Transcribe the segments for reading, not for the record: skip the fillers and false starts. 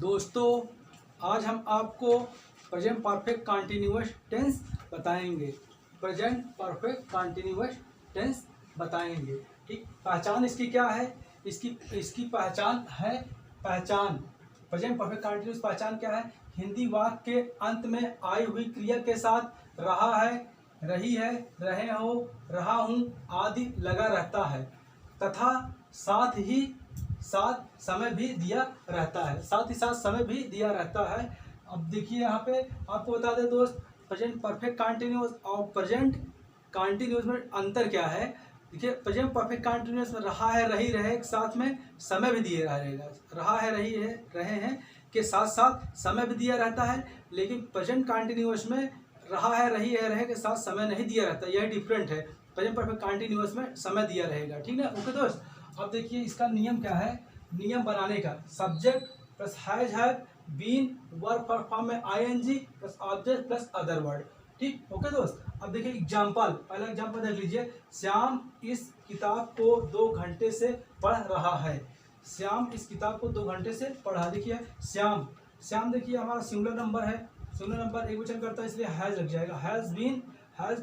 दोस्तों, आज हम आपको प्रेजेंट परफेक्ट कंटिन्यूअस टेंस बताएंगे। प्रेजेंट परफेक्ट कंटिन्यूअस टेंस बताएंगे। ठीक, पहचान इसकी क्या है? इसकी पहचान है प्रेजेंट परफेक्ट कंटिन्यूअस पहचान क्या है? हिंदी वाक्य के अंत में आई हुई क्रिया के साथ रहा है, रही है, रहे हो, रहा हूँ आदि लगा रहता है तथा साथ ही साथ समय भी दिया रहता है। अब देखिए यहाँ पे आपको बता दें दोस्त, प्रेजेंट परफेक्ट कंटिन्यूअस और प्रेजेंट कंटिन्यूअस में अंतर क्या है। देखिए, प्रेजेंट परफेक्ट कंटिन्यूअस में रहा है, रही, रहे के साथ में समय भी दिया रहेगा। रहा है, रही है, रहे हैं के साथ साथ समय भी दिया रहता है। लेकिन प्रेजेंट कंटिन्यूअस में रहा है, रही है, रहे के साथ समय नहीं दिया रहता। यह डिफरेंट है। प्रेजेंट परफेक्ट कंटिन्यूअस में समय दिया रहेगा। ठीक है, ओके दोस्त। अब देखिए इसका नियम क्या है। नियम बनाने का, subject plus has have been verb for form में ING plus object plus other word. ठीक, ओके दोस्त। अब देखिए एग्जाम्पल, पहला एग्जाम्पल देख लीजिए। श्याम इस किताब को 2 घंटे से पढ़ रहा है। श्याम इस किताब को 2 घंटे से पढ़ा। देखिए श्याम देखिए हमारा सिंगुलर नंबर है। सिंगुलर नंबर एक वचन करता है, इसलिए हैज लग जाएगा। Has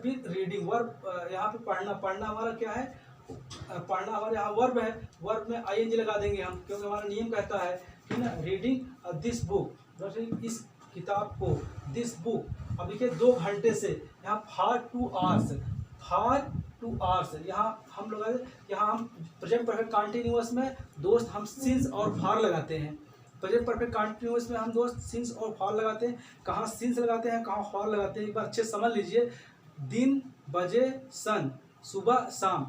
been reading. वर्ब यहाँ पे पढ़ना हमारा क्या है? पढ़ना हमारे यहाँ वर्ब है। वर्ब में आईएनजी लगा देंगे हम, क्योंकि हमारा नियम कहता है, ठीक है, रीडिंग दिस बुक, इस किताब को, दिस बुक। अब देखिए 2 घंटे से, यहाँ फॉर 2 आवर्स यहाँ हम लोग, यहाँ हम प्रेजेंट परफेक्ट कंटिन्यूअस में दोस्त हम सिंस और फॉर लगाते हैं। प्रेजेंट परफेक्ट कंटिन्यूअस में हम दोस्त सिंस और फॉर लगाते हैं। कहाँ सिंस लगाते हैं, कहाँ फॉर लगाते हैं, एक बार अच्छे समझ लीजिए। दिन, बजे, सन, सुबह, शाम,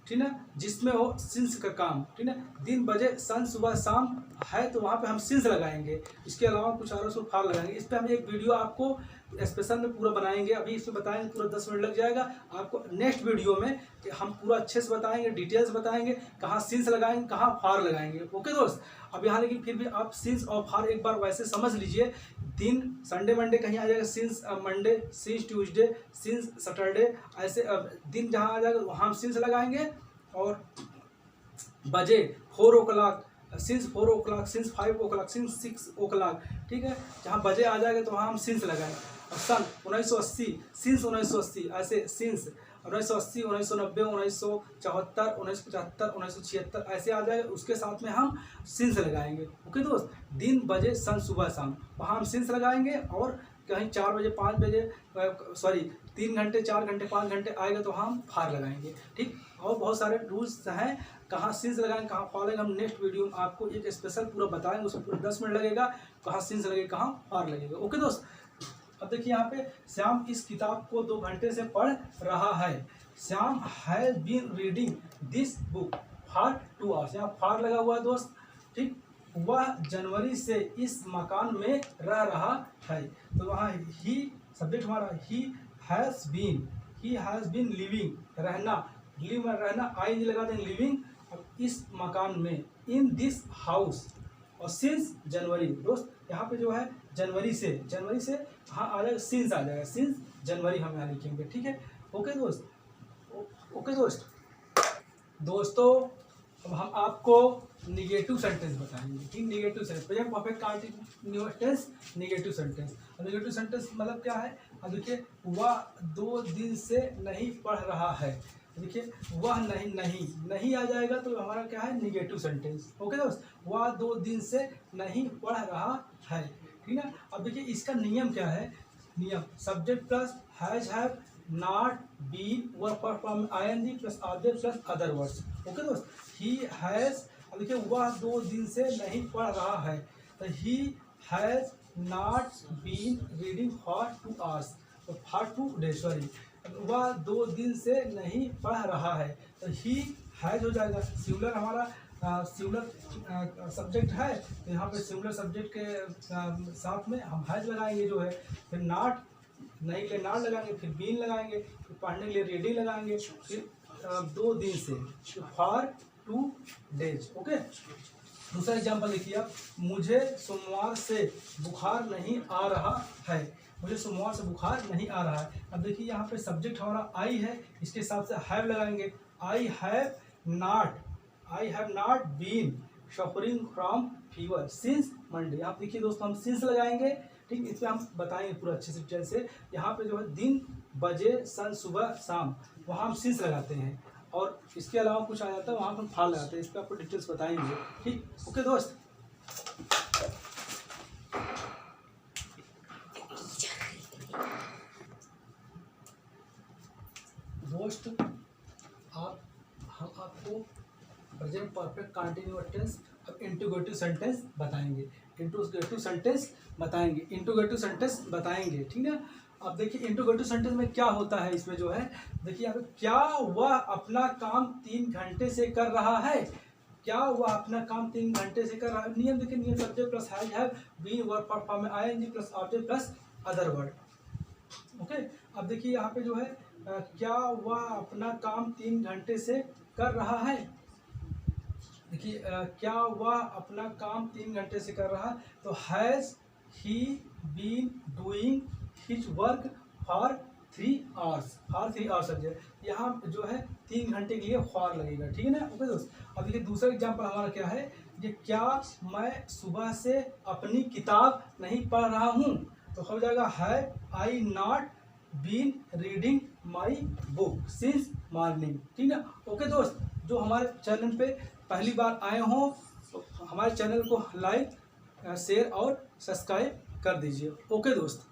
ठीक है, जिसमें हो सिंस का काम। ठीक है, दिन, बजे, सन, सुबह, शाम है तो वहाँ पे हम सिंस लगाएंगे। इसके अलावा कुछ और उसको फॉर लगाएंगे। इस पर हम एक वीडियो आपको स्पेशल में पूरा बनाएंगे। अभी इसमें बताएंगे, पूरा 10 मिनट लग जाएगा आपको। नेक्स्ट वीडियो में हम पूरा अच्छे से बताएंगे, डिटेल्स बताएंगे, कहाँ सिंस लगाएंगे, कहाँ फॉर लगाएंगे। ओके दोस्त। अब यहाँ लेकिन फिर भी आप सिंस और फॉर एक बार वैसे समझ लीजिए। दिन संडे मंडे कहीं आ जाएगा since Monday, since Tuesday, since Saturday, ऐसे दिन जहाँ आ जाएगा वहाँ हम सिंस लगाएंगे। और बजे 4 o'clock, since 4 o'clock, since 5 o'clock, since 6 o'clock। ठीक है, जहाँ बजे आ जाएगा तो वहाँ हम सिंस लगाएंगे। और सन 1980, सिंस 1980, ऐसे सिंस 1980, 1990, 1974, 1975, 1976 ऐसे आ जाएगा, उसके साथ में हम सिंस लगाएंगे। ओके दोस्त। दिन, बजे, सन, सुबह, शाम, वहाँ हम सिंस लगाएंगे। और कहीं 4 बजे, 5 बजे, सॉरी 3 घंटे, 4 घंटे, 5 घंटे आएगा तो हम फार लगाएंगे। ठीक, और बहुत सारे रूल्स हैं, कहाँ सिंस लगाएंगे, कहाँ फार लगेगा। हम नेक्स्ट वीडियो में आपको एक स्पेशल पूरा बताएंगे। उसमें पूरा 10 मिनट लगेगा, कहाँ सिंस लगेगा, कहाँ फार लगेगा। ओके दोस्त। अब देखिए यहाँ पे श्याम इस किताब को 2 घंटे से पढ़ रहा है। Shyam has been reading this book for 2 hours. यहाँ फार लगा हुआ है दोस्त। ठीक, वह जनवरी से इस मकान में रह रहा है। तो वहाँ ही सब्जेक्ट हमारा ही हैज़ बीन लिविंग, रहना, लिव में रहना, आई लगा देंगे लिविंग, और इस मकान में, इन दिस हाउस, और सिंस जनवरी। दोस्त यहाँ पे जो है जनवरी से हाँ आ जाएगा, सिंस आ जाएगा, सिंस जनवरी हम यहाँ लिखेंगे। ठीक है, ओके दोस्त। ओके दोस्तों, अब हम आपको निगेटिव सेंटेंस बताएंगे। ठीक, negative sentence, present perfect continuous tense, negative sentence. अब निगेटिव सेंटेंस मतलब क्या है? अब देखिए, वह 2 दिन से नहीं पढ़ रहा है। देखिए, वह नहीं आ जाएगा तो हमारा क्या है? Negative sentence. ओके दोस्त। वह 2 दिन से नहीं पढ़ रहा है। ठीक है। अब देखिए इसका नियम क्या है। नियम, subject plus has have not been verb form ING plus object plus other words. Okay दोस्त। ही हैज, अब देखिए वह 2 दिन से नहीं पढ़ रहा है तो he has not been reading for 2 hours, तो फॉर 2 डेज, सॉरी। वह 2 दिन से नहीं पढ़ रहा है तो ही हैज हो जाएगा। सिंगुलर हमारा सिंगुलर सब्जेक्ट है तो यहाँ पे सिंगुलर सब्जेक्ट के साथ में हम हैज लगाएंगे जो है। फिर नॉट, नहीं के लिए नॉट लगाएंगे, फिर बीन लगाएंगे, फिर पढ़ने के लिए रीडिंग लगाएंगे, फिर 2 दिन से, फॉर 2 डेज। ओके। दूसरा एग्जाम्पल देखिए आप, मुझे सोमवार से बुखार नहीं आ रहा है। मुझे सोमवार से बुखार नहीं आ रहा है। अब देखिए यहाँ पे सब्जेक्ट हमारा आई है, इसके हिसाब से हैव लगाएंगे। I have not been suffering from fever since Monday. यहाँ देखिए दोस्तों हम सिंस लगाएंगे, ठीक, इस पर हम बताएंगे पूरा अच्छे से डिटेल से। यहाँ पे जो है दिन, बजे, सन, सुबह, शाम, वहाँ हम सिंस लगाते हैं, और इसके अलावा कुछ आ जाता है वहाँ हम फाल लगाते हैं। इस पर आपको डिटेल्स बताएंगे, ठीक। ओके दोस्त, हम आपको प्रेजेंट परफेक्ट कंटिन्यूअस टेंस अब इंटीग्रेटिव सेंटेंस बताएंगे, इंटीग्रेटिव सेंटेंस बताएंगे, ठीक है। अब देखिए इंटीग्रेटिव सेंटेंस में क्या होता है, इसमें जो है देखिए यहाँ पे, क्या वह अपना काम 3 घंटे से कर रहा है, क्या वह अपना काम 3 घंटे से कर रहा है। नियम देखिए, नियम subject plus have been verb form में ING plus object plus other word. Okay, अब देखिए यहाँ पे जो है क्या वह अपना काम 3 घंटे से कर रहा है। देखिए क्या वह अपना काम 3 घंटे से कर रहा है, तो has he been doing his work for 3 hours, for 3 hours subject, यहाँ जो है 3 घंटे के लिए फॉर लगेगा, ठीक है ना। ओके दोस्त, अब देखिए दूसरा एग्जाम्पल हमारा क्या है, ये क्या मैं सुबह से अपनी किताब नहीं पढ़ रहा हूँ, तो हो जाएगा है I not been reading my book since morning, ठीक है। ओके दोस्त, जो हमारे चैनल पे पहली बार आए हों तो हमारे चैनल को लाइक, शेयर और सब्सक्राइब कर दीजिए। ओके दोस्त।